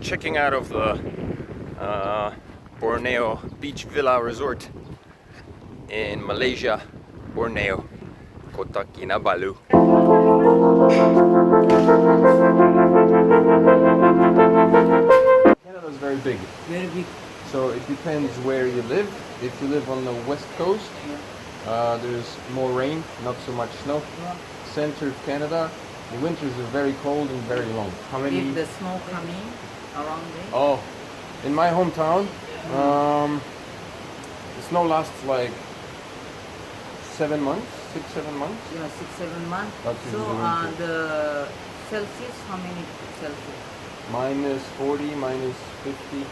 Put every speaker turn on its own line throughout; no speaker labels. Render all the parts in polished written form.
checking out of the Borneo Beach Villa Resort in Malaysia, Borneo, Kota Kinabalu. Canada is very big.
Very big.
So it depends where you live. If you live on the west coast, there's more rain, not so much snow. Center of Canada, the winters are very cold and very long. How many?
If the snow coming around there.
Oh, in my hometown, the snow lasts like 7 months, 6-7 months.
Yeah, 6-7 months.
That's
So
usually winter.
the Celsius, how many Celsius?
Minus 40, minus 50.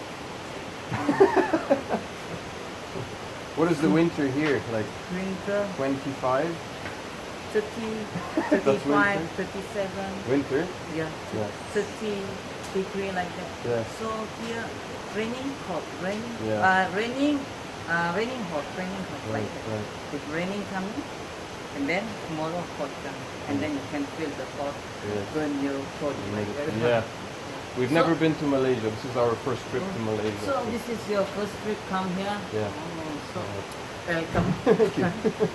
What is the winter here? Like
Winter
25?
30,
That's
35,
winter?
37.
Winter?
Yeah,
Yeah.
30 degree like that.
Yeah.
So here raining hot, raining,
Yeah.
raining hot, raining hot
Right,
like that.
right.
If raining coming, and then tomorrow hot coming, and then you can feel the hot
Yeah.
burn your body like that.
Yeah. We've
So-
never been to Malaysia. This is our first trip to Malaysia.
So this is your first trip come here.
Yeah.
Oh, so welcome.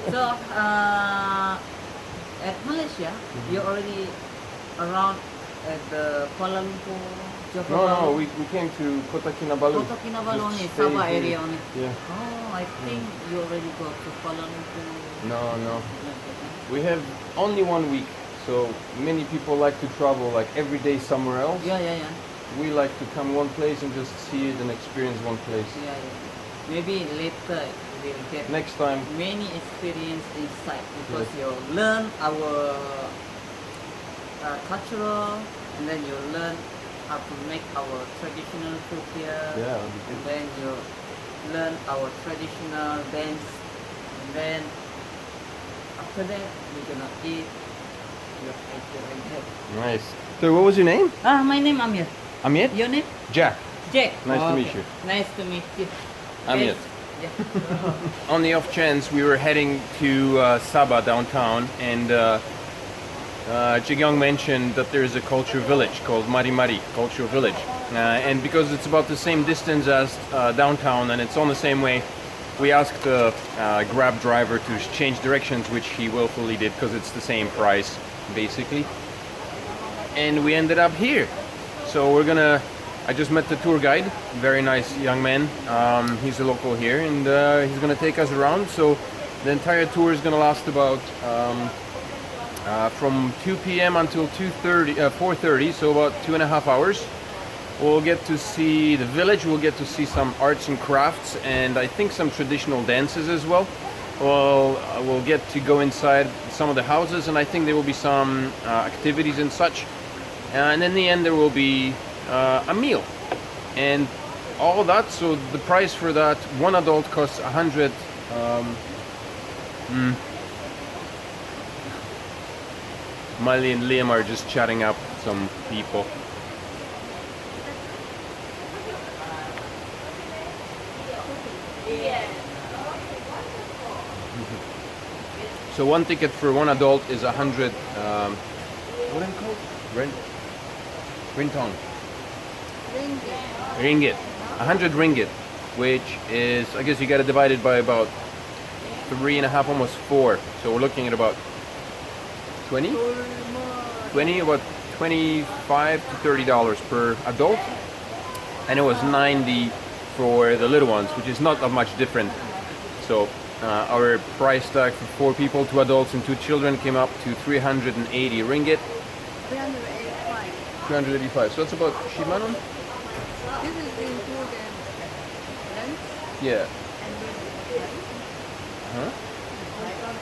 So at Malaysia, you already around at the Kuala Lumpur, Johor.
No, we came to Kota Kinabalu.
Kota Kinabalu
Just
only,
stay
Sabah
here.
area only.
Yeah.
Oh, I think you already go to Kuala Lumpur.
No. We have only 1 week, so many people like to travel like every day somewhere else.
Yeah.
We like to come one place and just see it and experience one place.
Yeah. Maybe later we'll get
Next time,
many experience inside because you learn our cultural, and then you learn how to make our traditional food here.
yeah, it'll be
And
good.
then you learn our traditional dance, and then after that we're gonna eat your culture like that.
Nice. So what was your name?
My name Amir.
Amit?
Your name?
Jack.
Jack.
Nice to meet you.
Nice to meet you.
Amir.
Yeah.
On the off chance, we were heading to Sabah downtown, and Jigyong mentioned that there is a culture village called Mari Mari Cultural Village, and because it's about the same distance as downtown and it's on the same way, we asked the Grab driver to change directions, which he willfully did because it's the same price basically, and we ended up here. So I just met the tour guide, very nice young man. He's a local here, and he's gonna take us around. So the entire tour is gonna last about from 2 p.m. until 4:30, so about 2.5 hours. We'll get to see the village, we'll get to see some arts and crafts, and I think some traditional dances as well. We'll get to go inside some of the houses, and I think there will be some activities and such. And in the end, there will be a meal, and all that. So the price for that, one adult costs 100. Miley and Liam are just chatting up some people. So one ticket for one adult is 100. What is it called? Ringgit. Ringgit. 100 ringgit, which is, I guess you got to divide it by about 3.5, almost 4. So we're looking at about 20, about $25 to $30 per adult, and it was 90 for the little ones, which is not that much different. So our price tag for 4 people, 2 adults and 2 children came up to 380 ringgit. 385. So that's about Shimanon?
This is included lunch
Yeah.
and
Huh?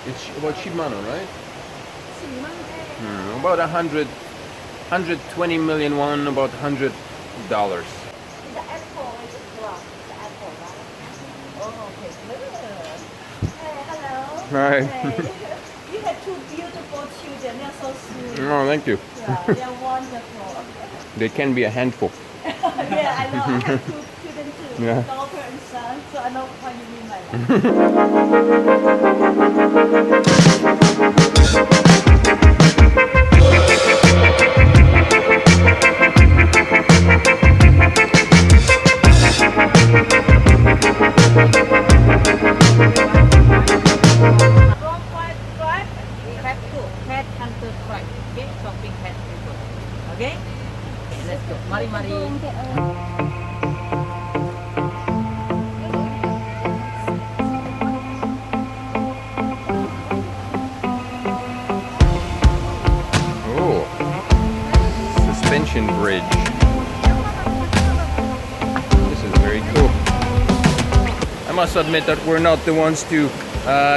It's about Shimanon, right?
dinner.
About 120 million won, about $100.
The apple is blocked. The apple, right? Oh, okay. Good. Hey, hello.
Hi.
Hey. You have 2 beautiful children. They're so sweet.
Oh, thank you.
Yeah, they're wonderful.
They can be a handful.
Yeah, I know. I have 2 children too.
Yeah.
Daughter and son. So I know how you mean by that.
Mari-mari.
Oh, suspension bridge. This is very cool. I must admit that we're not the ones to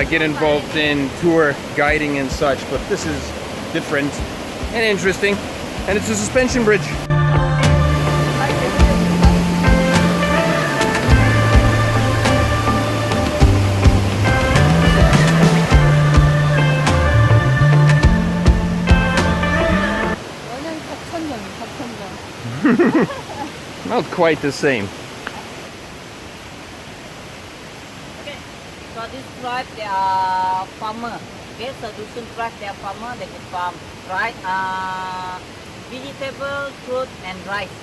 get involved in tour guiding and such, but this is different and interesting, and it's a suspension bridge. Not quite the same.
Okay, so this tribe they are farmer. Okay, so Dusun tribe they are farmer. They can farm right, vegetable, fruit, and rice.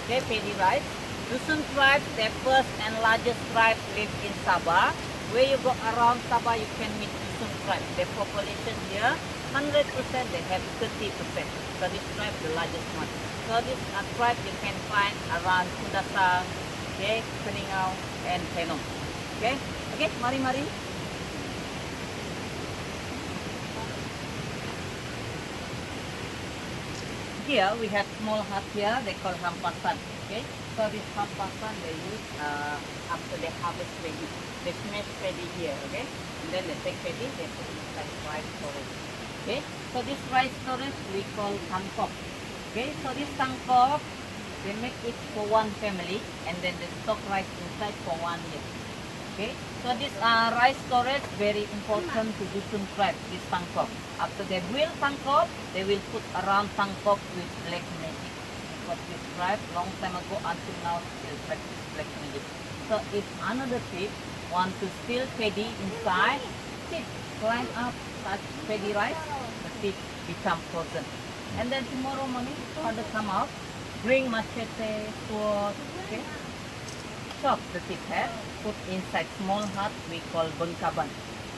Okay, paddy rice. Dusun tribe, the first and largest tribe live in Sabah. Where you go around Sabah, you can meet Dusun tribe. The population here, 100%, they have 30%. So this tribe the largest one. So this tribe you can find around Kudasa, okay, Peningau, and Penong. Okay, okay, mari. Here we have small hut here. They call hampasan. Okay, so this hampasan they use after they harvest paddy. They smash paddy here. Okay, and then they take paddy, they put inside rice storage. Okay, so this rice storage we call tangkop. Okay, so this tangkop, they make it for one family and then they stock rice inside for 1 year. Okay, so this rice storage very important to Dusun tribe, this tangkop. After they boil tangkop, they will put around tangkop with black magic. Because this tribe long time ago until now still practice black magic. So if another thief want to steal paddy inside, thief climb up, touch paddy rice, the thief become frozen. And then tomorrow morning, father come out, bring machete, sword, okay? Chop the thief head, put inside small hut we call bengkaban.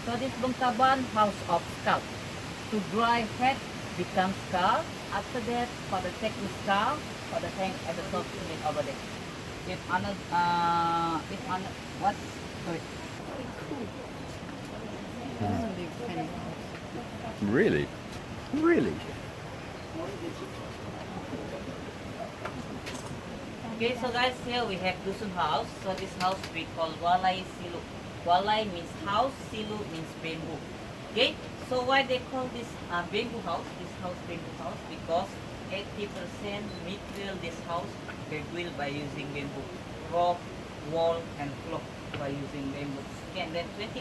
So this bengkaban, house of skull. To dry head becomes skull. After that, father take the skull, father hang at the top unit over there. If another, what's good?
Really? Really?
Okay, so guys, here we have Dusun house. So this house we call Walai Silu. Walai means house, Silu means bamboo. Okay, so why they call this bamboo house? This house bamboo house because 80% material this house they build by using bamboo. Roof, wall, and floor by using bamboo. Okay, and then 20%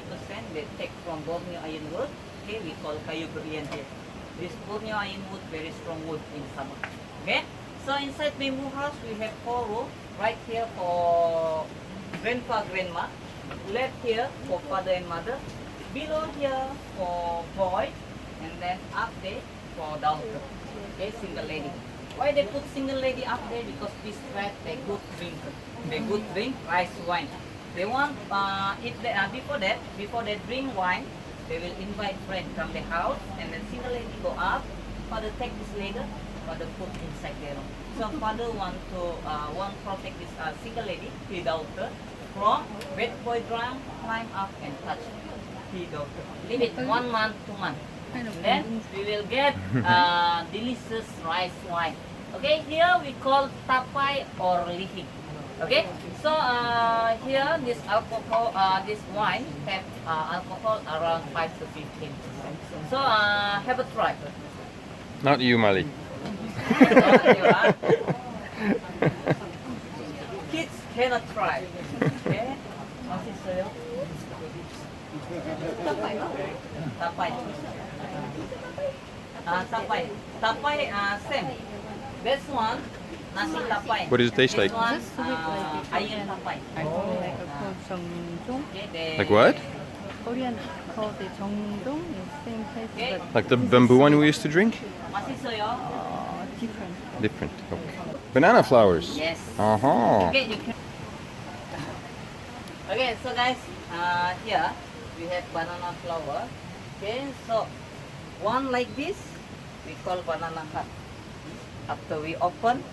they take from Borneo Island wood. Okay, we call kayu berian here. This Borneo Island wood very strong wood in Sabah. Okay. So inside bamboo house we have 4 rooms. Right here for grandpa, grandma. Left here for father and mother. Below here for boy. And then up there for daughter. Okay, single lady. Why they put single lady up there? Because this tribe they good drinker. They good drink rice wine. They want if they before they drink wine, they will invite friend from the house and then single lady go up. Father take this lady. Father put inside there. So father want protect this single lady, his daughter, from bad boy drunk, climb up and touch his daughter. Leave it 1 month, 2 months. And then we will get delicious rice wine. Okay, here we call tapai or lihi. Okay, so here this alcohol, this wine have alcohol around 5 to 15%. So have a try.
Not you, Mali.
Kids cannot try. Okay? 맛있어요? Tapay. Tapay, same. This one, nasi tapay.
What does it taste like?
This one, ayam tapay.
정종?
Like what?
Korean called the 정종, same taste
Okay.
but
Like the bamboo one we used to drink?
맛있어요?
different.
Different. Okay. Banana flowers.
Yes.
Uh-huh.
Okay, you can. Okay, so guys, here we have banana flower. Okay, so one like this we call banana hut. After we open,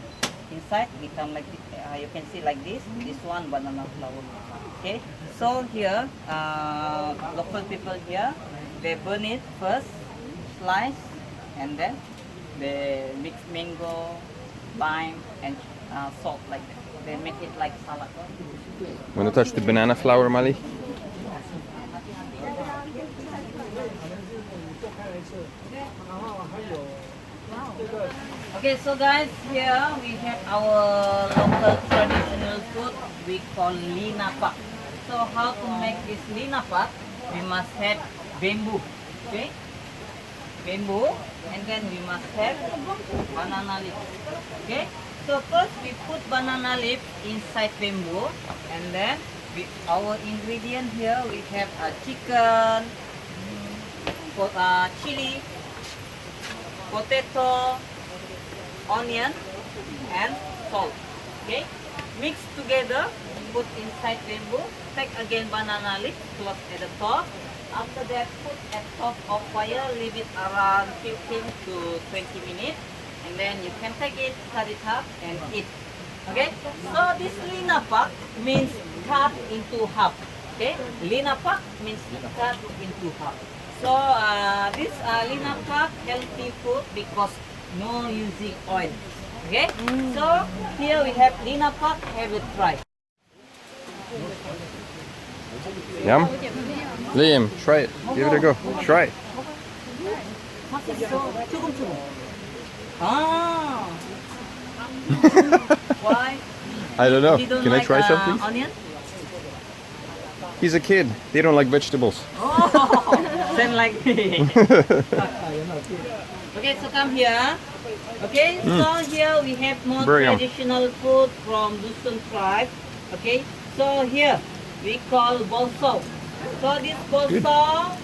inside become like you can see like this. This one banana flower. Okay. So here, local people here, they burn it first, slice, and then they mix mango, lime, and salt like that. They make it like salad.
Want to touch the banana flower, Mali?
Okay, so guys, here we have our local traditional food we call linapak. So how to make this linapak? We must have bamboo, okay? Bamboo, and then we must have banana leaf, okay? So first we put banana leaf inside bamboo, and then our ingredient here we have chicken, chili, potato, onion, and salt. Okay, mix together, put inside bamboo. Take again banana leaf, close at the top. After that, put at top of fire, leave it around 15 to 20 minutes, and then you can take it, cut it up, and eat. Okay, so this linapak means cut into half. Okay, linapak means cut into half. So this linapak healthy food because no using oil. Okay, so here we have linapak. Have it try.
Yum? Liam, try it. Give it a go. Try it.
맛있어. 조금. Ah. Why?
I don't know.
You don't
Can I
like,
try something?
Onion?
He's a kid. They don't like vegetables.
Oh, same like me. Okay, so come here. Okay, so here we have more
Very yum.
traditional food from Dusun tribe. Okay, so here we call bolso. So this bolso,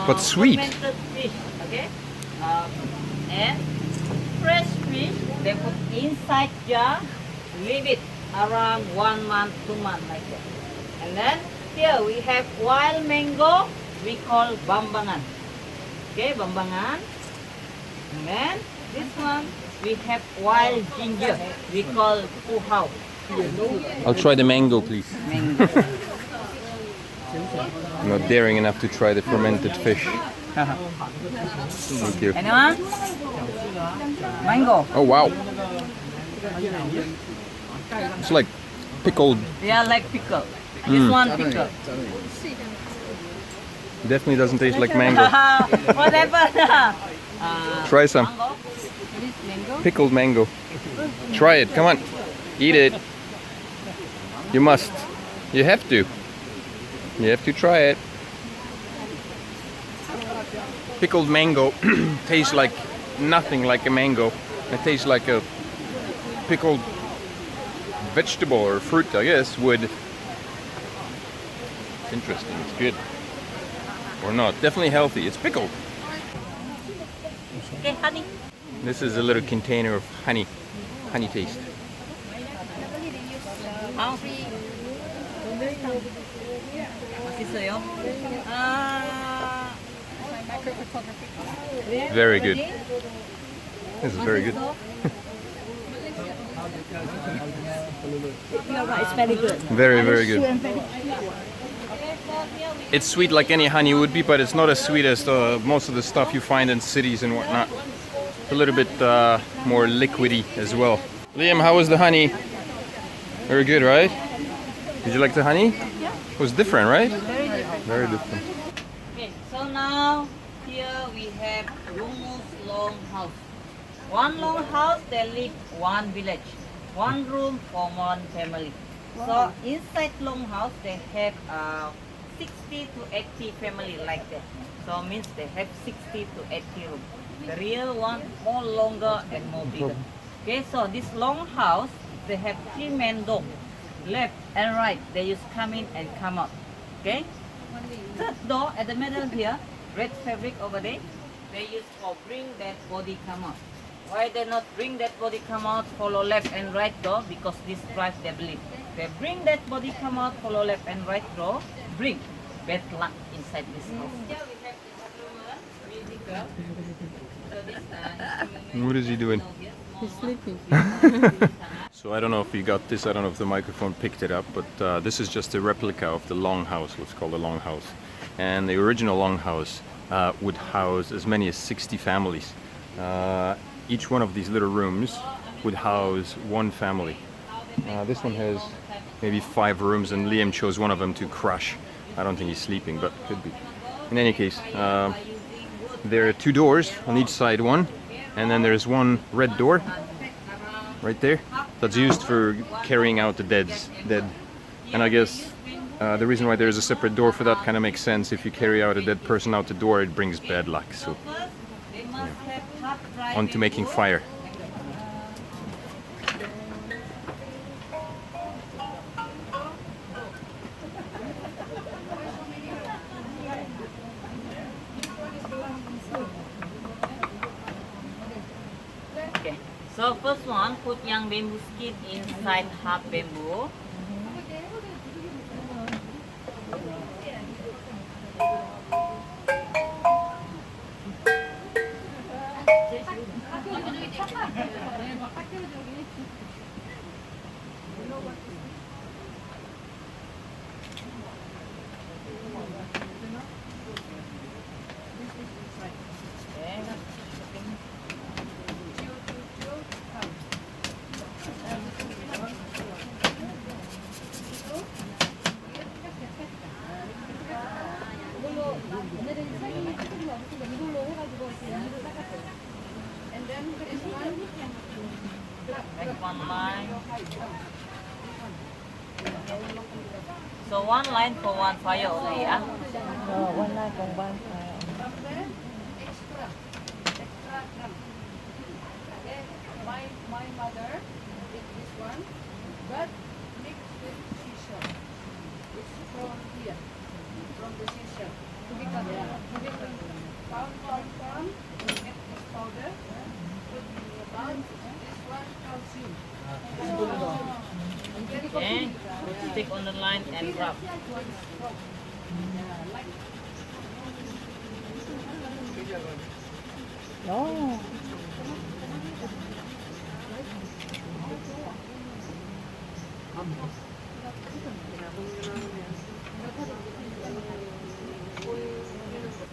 But sweet.
fermented fish. Okay, and fresh fish they put inside jar, leave it around 1 month, 2 months like that. And then here we have wild mango, we call bambangan. Okay, bambangan. And then this one we have wild ginger, we call puhau.
I'll try the mango, please.
Mango.
I'm not daring enough to try the fermented fish. Thank you.
Anyone? Mango.
Oh, wow. It's like pickled.
Yeah, like pickle. This one pickle.
Definitely doesn't taste like mango.
Whatever.
Try some.
Mango.
Pickled mango. Try it. Come on. Eat it. You must. You have to. You have to try it. Pickled mango tastes like nothing like a mango. It tastes like a pickled vegetable or fruit, I guess, would. It's interesting. It's good. Or not. Definitely healthy. It's pickled.
Okay, honey.
This is a little container of honey. Honey taste.
맛있어요?
Very good. This is very good.
It's very good.
Very, very good. It's sweet like any honey would be, but it's not as sweet as most of the stuff you find in cities and whatnot. It's a little bit more liquidy as well. Liam, how was the honey? Very good, right? Did you like the honey?
Yeah.
It was different, right?
Very different.
Very different.
Okay, so now here we have Rumu's long house. One long house, they live one village. One room for one family. So inside long house, they have 60 to 80 family like that. So means they have 60 to 80 rooms. The real one more longer and more bigger. Okay, so this long house, they have 3 main doors. Left and right, they use come in and come out. Okay? Third door at the middle here, red fabric over there, they use for bring that body come out. Why they not bring that body come out, follow left and right door? Because this drive they believe. They bring that body come out, follow left and right door, bring bad luck inside this house. Here we have instrument, musical. So this instrument
What is he doing?
here.
He's sleeping.
So I don't know if you got this, I don't know if the microphone picked it up, but this is just a replica of the longhouse, what's called a longhouse. And the original longhouse would house as many as 60 families. Each one of these little rooms would house one family. This one has maybe 5 rooms, and Liam chose one of them to crash. I don't think he's sleeping, but could be. In any case, there are 2 doors on each side, one, and then there's one red door right there that's used for carrying out the dead. And I guess the reason why there's a separate door for that kind of makes sense. If you carry out a dead person out the door, it brings bad luck. So, yeah. On to making fire.
Okay. So first one, put young bamboo skin inside hot bamboo. Make one line. So one line for one fire only, yeah?
One night for one fire.
My mother did this one, but mixed with seashell. It's from here, from the seashell. To become pound, we get this powder. Put in the pound. This one calcium.
Okay. Stick on the line and rub.
Oh.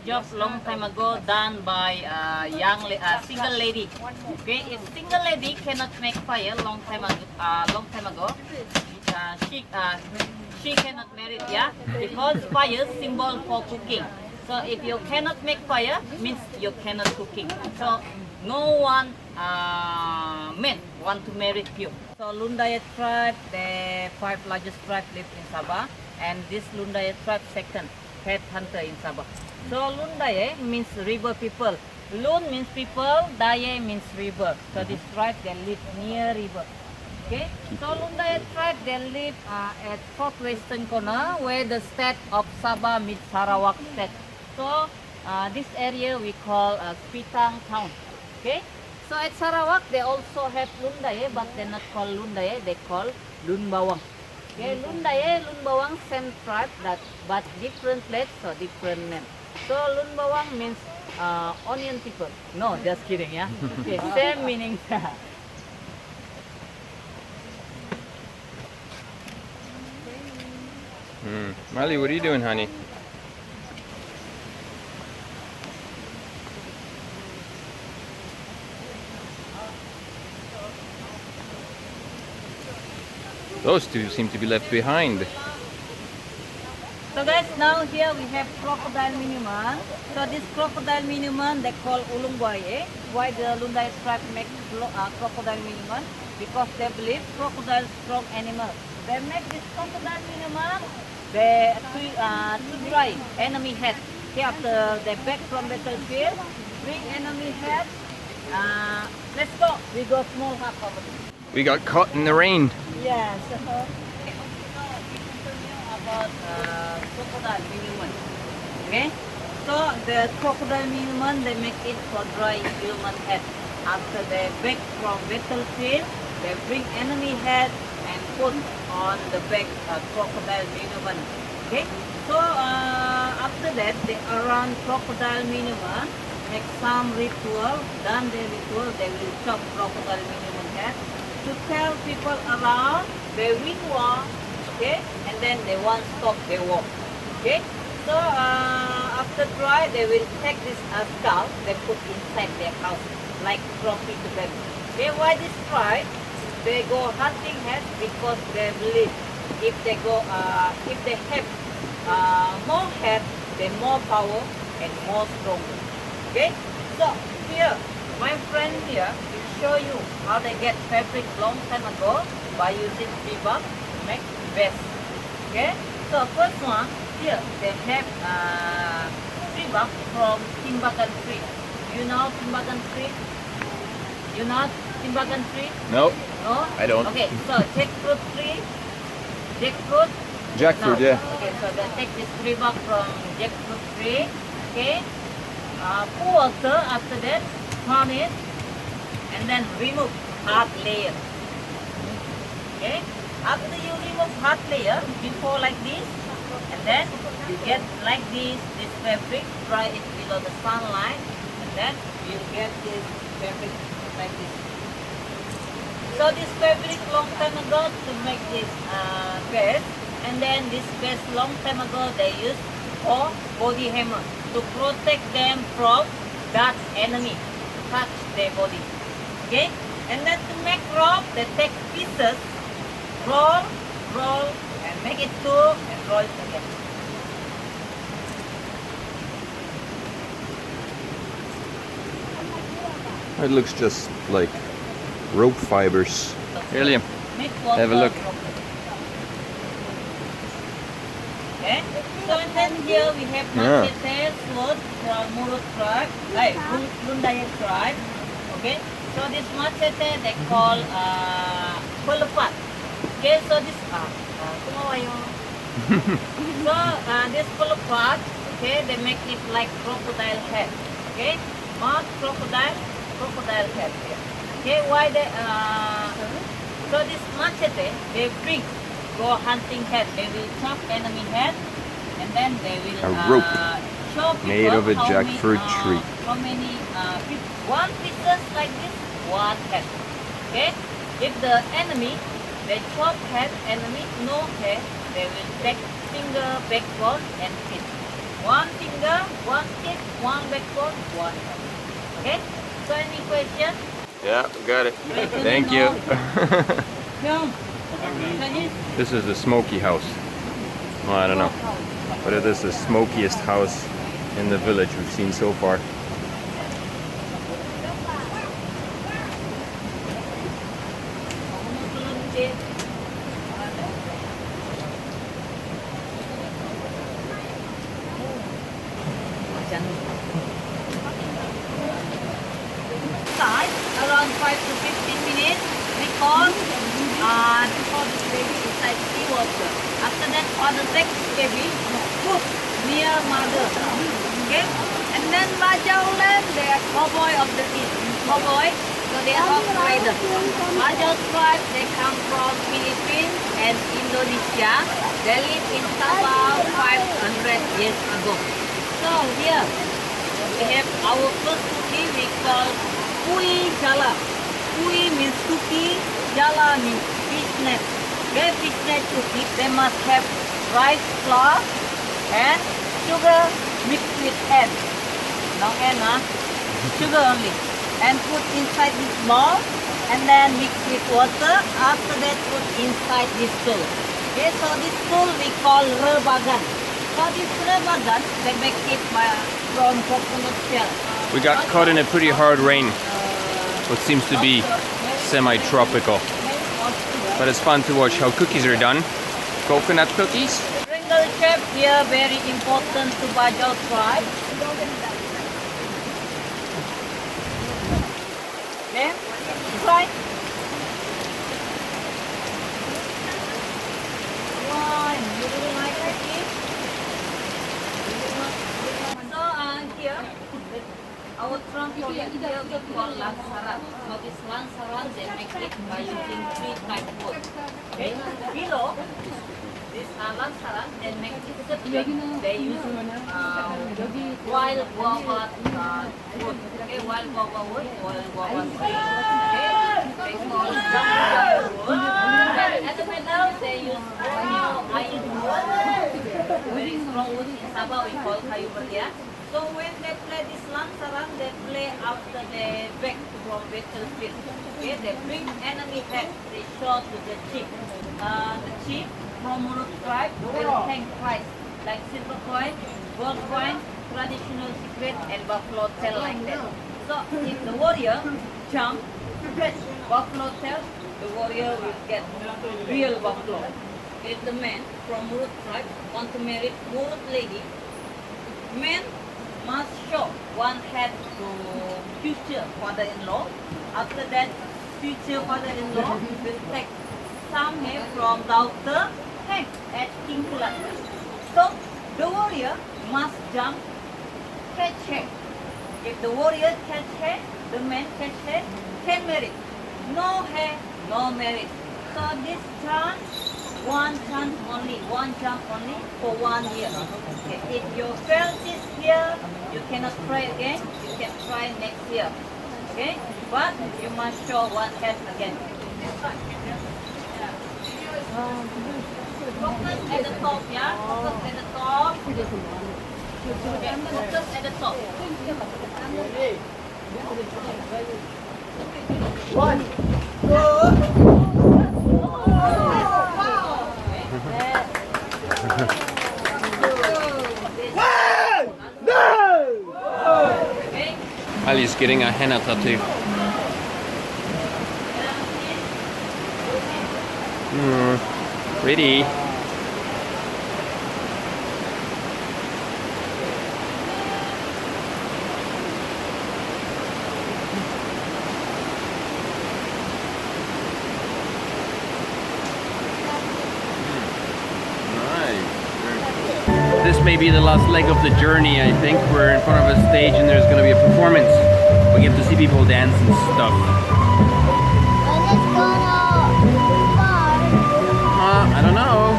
Job long time ago done by single lady. Okay, if single lady cannot make fire long time ago, she cannot marry, yeah, because fire symbol for cooking. So if you cannot make fire, means you cannot cooking. So no one men want to marry you. So Lundaya tribe, the 5 largest tribe live in Sabah, and this Lundaya tribe second head hunter in Sabah. So Lundaye means river people. Lun means people, Daye means river. So this tribe they live near river. Okay. So Lundaye tribe they live at southwestern corner where the state of Sabah meets Sarawak state. So this area we call Pitang town. Okay. So at Sarawak they also have Lundaye, but they're not called Lundaye. They call Lun Bawang. Okay, Lundaye, Lun Bawang, same tribe, but different place, so different name. So Lun Bawang means onion people. No, just kidding, yeah. Okay, same meaning.
Mali, what are you doing, honey? Those two seem to be left behind.
So guys, now here we have crocodile minuman. So this crocodile minuman they call ulung buaye. Why the Lundaye tribe make crocodile minuman? Because they believe crocodile strong animal. They make this crocodile minuman. They to try enemy head. Okay, after they back from battlefield, bring enemy head. Let's go. We go small hut over there.
We got caught in the rain.
Yes. About crocodile minuman. Okay, so the crocodile minuman they make it for dry human head. After they back from battlefield, they bring enemy head and put on the back crocodile minuman. Okay, so after that they around crocodile minuman make some ritual. Done the ritual, they will chop crocodile minimum head to tell people around they win war. Okay, and then they won't stop their war. Okay, so after try, they will take this skull, they put inside their house like trophy to them. Okay, why this tribe? They go hunting head because they believe if they go, if they have more head, they more power and more stronger. Okay, so here, my friend here will show you how they get fabric long time ago by using ribbon to make vest. Okay, so first one here they have ribbon from timbakan tree. You know timbakan tree? You know timbakan tree?
Nope.
No?
I don't.
Okay, so jackfruit tree. Jackfruit?
Jackfruit,
No.
yeah.
Okay, so they take this ribbon from jackfruit tree. Okay. Pour water after that, turn it, and then remove hard layer. Okay. After you remove hard layer, before like this, and then you get like this fabric, dry it below the sunlight, and then you get this fabric like this. So this fabric long time ago to make this vest, and then this vest long time ago they used for body hammer to protect them from that enemy touch their body. Okay, and then to make rope, they take pieces, roll, and make it two and roll it again.
It looks just like rope fibers. Here, Liam.
Make
Have a look.
Okay, so and then here we have
Yeah.
machete sword from Murut tribe, like Lundayak tribe. Okay, so this machete they call pelepat. Okay, so this kumawayo. So this pelepat, okay, they make it like crocodile head. Okay, not crocodile head here. Okay, why they so this machete they bring go hunting head. They will chop enemy head, and then they will
A rope
show
made
people
of a
how
jackfruit
many,
tree.
How many one pieces like this, one head. Okay, if the enemy they chop head, enemy no head, they will take finger, backbone, and feet. One finger, one feet, one backbone, one head. Okay. So any question?
Yeah, got it.
Right, so
Thank
you
you.
know-
This is the smoky house. Well, I don't know. But it is the smokiest house in the village we've seen so far.
Start around 5 to 15 minutes because before this baby inside seawater. After that, father takes baby, put near mother. Okay? And then Bajaulan, they are cowboy of the east. Cowboy, so they are all traders. Bajau tribe, they come from Philippines and Indonesia. They live in Sabah 500 years ago. So here, we have our first cookie we call Kui Jala. Kui means cookie, Jala means fish net. Okay, fish net cookie, they must have rice flour and sugar mixed with egg. No egg, huh? Sugar only. And put inside this bowl and then mix with water. After that, put inside this bowl. Okay, so this bowl we call rebagan. So this rebagan, they make it from coconut shell.
We got caught in a pretty hard rain. What seems to be semi-tropical. But it's fun to watch how cookies are done. Coconut cookies.
Triangle shape here very important to Bajau tribe. Okay, try. Why you don't like cookies? So here, our trunk here we call lansaran. So this lansaran they make it by using 3 type wood. Okay, below this lansaran, they make it separate. They use wild guava wood. Okay, wild guava wood, wild guava tree. Okay, they call it jambu wood. And at the middle, they use iron wood. Very strong wood. In Sabah, we call kayu belia. So when they play this lansaran, they play after they back from battlefield. Okay, they bring enemy head. They show to the chief. The chief from Murut tribe will thank Christ, like silver coin, gold coin, traditional secret, and buffalo tail like that. So if the warrior jump, catch buffalo tail, the warrior will get real buffalo. If the man from Murut tribe want to marry Murut lady, man must show one head to future father-in-law. After that, future father-in-law will take some hair from daughter hang at King Kulata. So the warrior must jump, catch hair. If the warrior catch hair, the man catch hair, can marry. No hair, no marriage. So this chance, one chance only, one jump only for 1 year. Okay. If you fail this year, you cannot try again. You can try next year. Okay, but you must show one head again. Focus at the top, yeah? Focus at the top. Okay, focus at the top.
Ali's getting a henna tattoo. Pretty. This may be the last leg of the journey, I think. We're in front of a stage and there's going to be a performance. We get to see people dance and stuff.
When it's gonna start?
I don't know.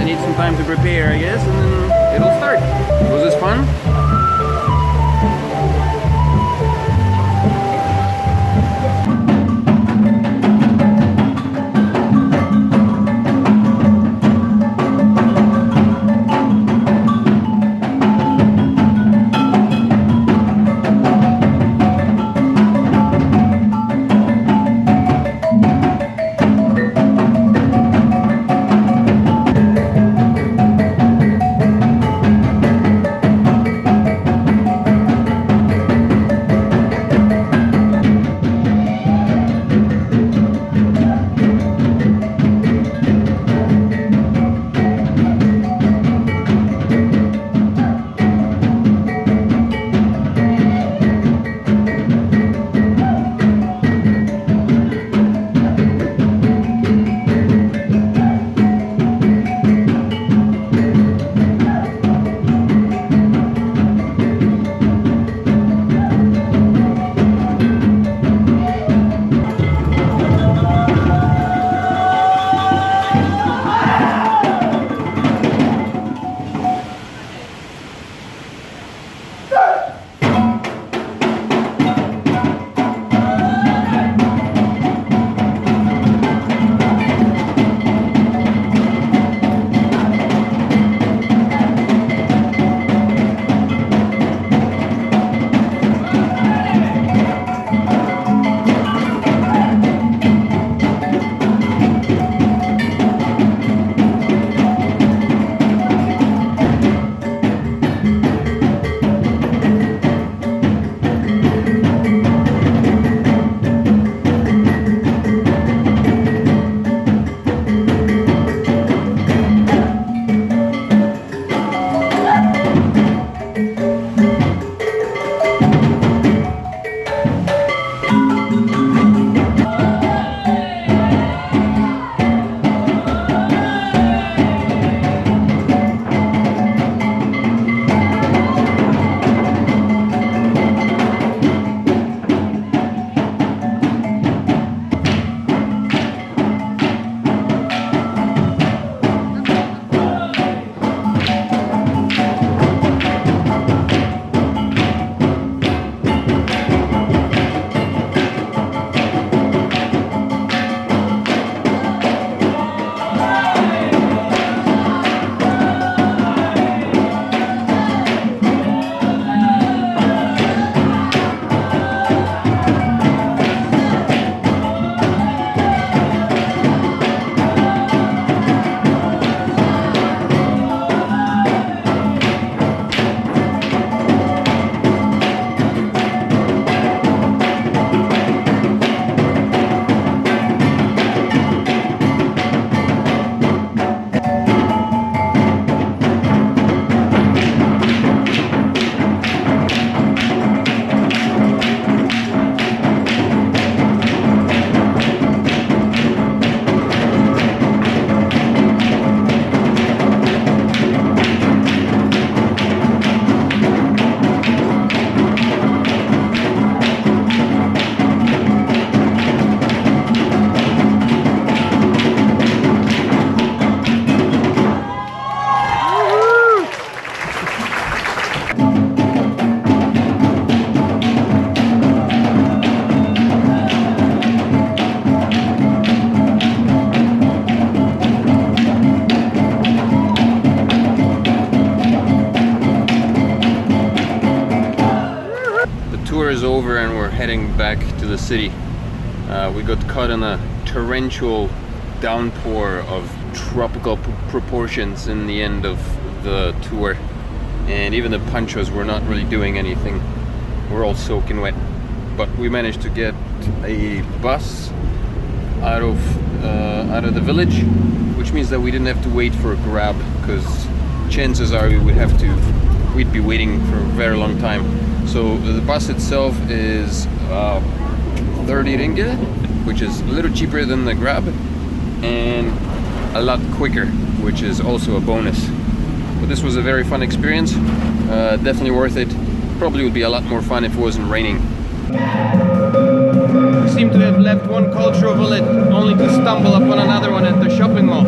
I need some time to prepare, I guess, and then it'll start. Was this fun? and we're heading back to the city. We got caught in a torrential downpour of tropical proportions in the end of the tour, and even the ponchos were not really doing anything. We're all soaking wet, but we managed to get a bus out of the village, which means that we didn't have to wait for a grab, because chances are we'd be waiting for a very long time. So the bus itself is 30 ringgit, which is a little cheaper than the grab and a lot quicker, which is also a bonus. But this was a very fun experience, definitely worth it. Probably would be a lot more fun if it wasn't raining. We seem to have left one cultural village only to stumble upon another one at the shopping mall.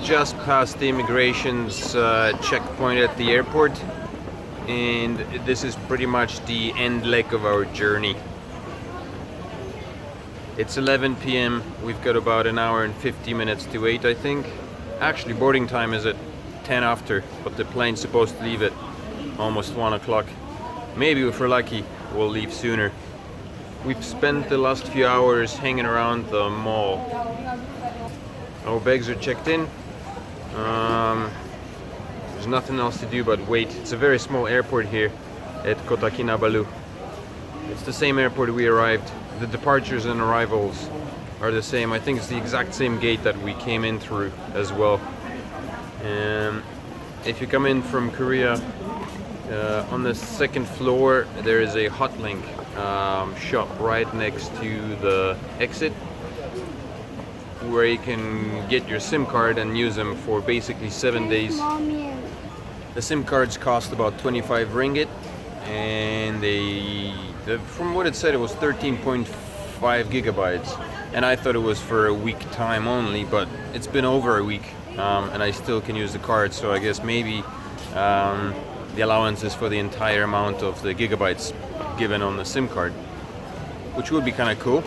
Just past the immigration's checkpoint at the airport, and this is pretty much the end leg of our journey. It's 11 p.m. We've got about an hour and 50 minutes to wait, I think. Actually, boarding time is at 10 after, but the plane's supposed to leave at almost 1 o'clock. Maybe if we're lucky, we'll leave sooner. We've spent the last few hours hanging around the mall. Our bags are checked in. There's nothing else to do but wait. It's a very small airport here at Kota Kinabalu. It's the same airport we arrived. The departures and arrivals are the same. I think it's the exact same gate that we came in through as well. If you come in from Korea, on the second floor there is a Hotlink shop right next to the exit, where you can get your SIM card and use them for basically 7 days. The SIM cards cost about 25 ringgit, and from what it said, it was 13.5 gigabytes, and I thought it was for a week time only, but it's been over a week, and I still can use the card, so I guess maybe the allowance is for the entire amount of the gigabytes given on the SIM card, which would be kind of cool.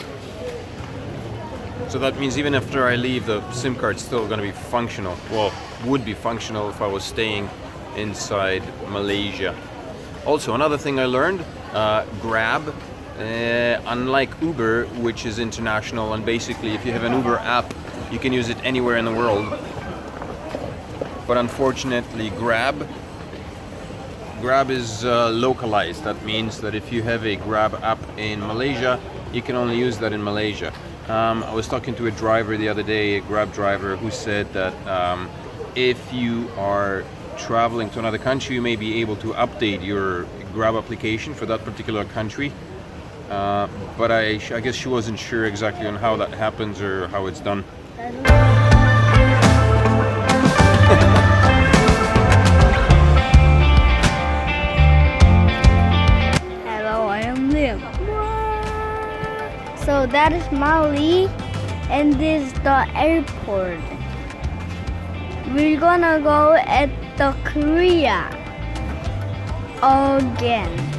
So that means even after I leave, the SIM card's still going to be functional. Well, would be functional if I was staying inside Malaysia. Also, another thing I learned, Grab, unlike Uber, which is international, and basically if you have an Uber app, you can use it anywhere in the world. But unfortunately, Grab is localized. That means that if you have a Grab app in Malaysia, you can only use that in Malaysia. I was talking to a driver the other day, a Grab driver, who said that if you are traveling to another country, you may be able to update your Grab application for that particular country. But I guess she wasn't sure exactly on how that happens or how it's done.
Hello, I am Leo.
that is Mali, and this is the airport. We're gonna go at the Korea again.